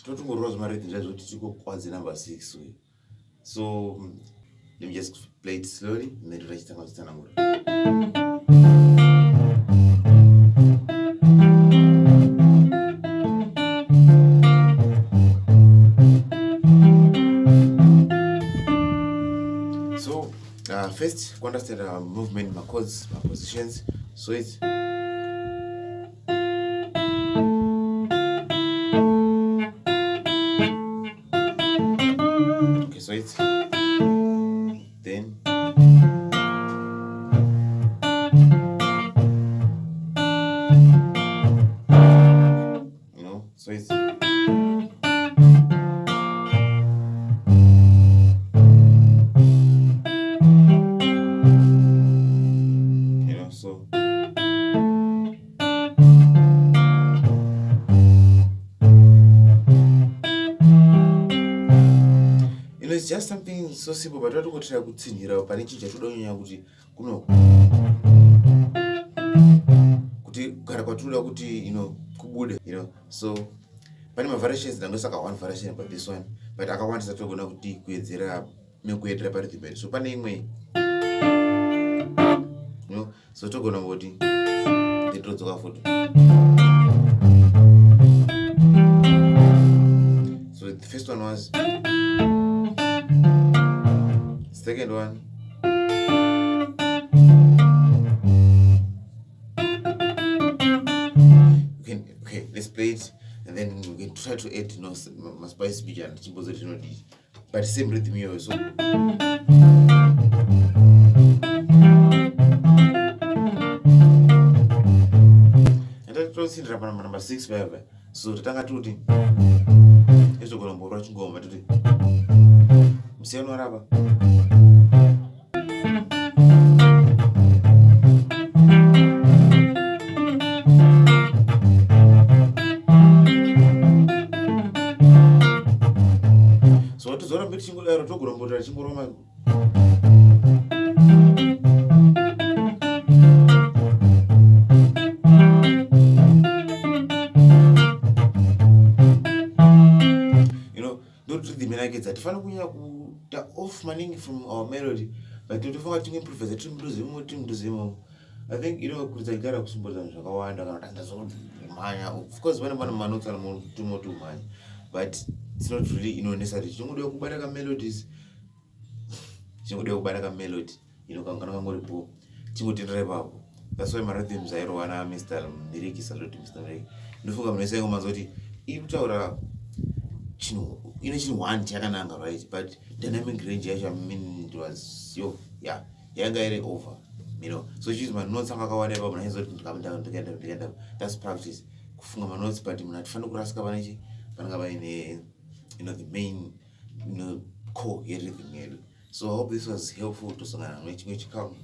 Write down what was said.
totongorova zvamarhythm zvazvoti tikokwadze number 6 uyu. So let me just play it slowly and then totachitanga kuchitsanangura. So first to understand our movement, my chords, my positions. So it's okay, so it's then so it's so it's just something so simple, but what try kutsinhira pane chinhu chatoda kunyanya kuti kuno kuti kana kwatoda kuti kubude so pane mavariations ndangosaka one variation but this one but akawandisa togona kuti kuedzera nekuedera parhythm. So pane imwe so togona kuti nditodzoka futi. So the first one was, second one, okay, let's play it and then we can try to add my spice beat and chimbozo but same rhythm here. So totsindira pana number 6 payapa. So tatanga tuti ezogona mborwa chingoma tuti musiyano warapa so tozoramba tichingodaro togona mborwa chingoroma tifana kunyanya kuta off maningi from our melody but totofunga tingimprovise timuduzimo. I think kuti taigara kusimbodza zvakawanda kana kuti ndazomhanya. Of course pane manotsi anotumanya but it's not really necessary. Chingoda kubata kamelodies, chingoda kubata kamelody kana kangoripo chingotenderai papo. That's why marhythms airowana Mr. Lyrics aloti Mr. Lyrics ndofunga munhu wese ngomazoti iri kutaura chinhu one chakananga, right? But dynamic range yacho it was yanga iri over, so choose my notes akawanda ipapo nachizoti ndikaenda. That's practice kufunga my notes, but munhu atifani kurasika panechi pananga paine the main core yerhythm yedu. So I hope this was helpful to songana nechimwe chikamu.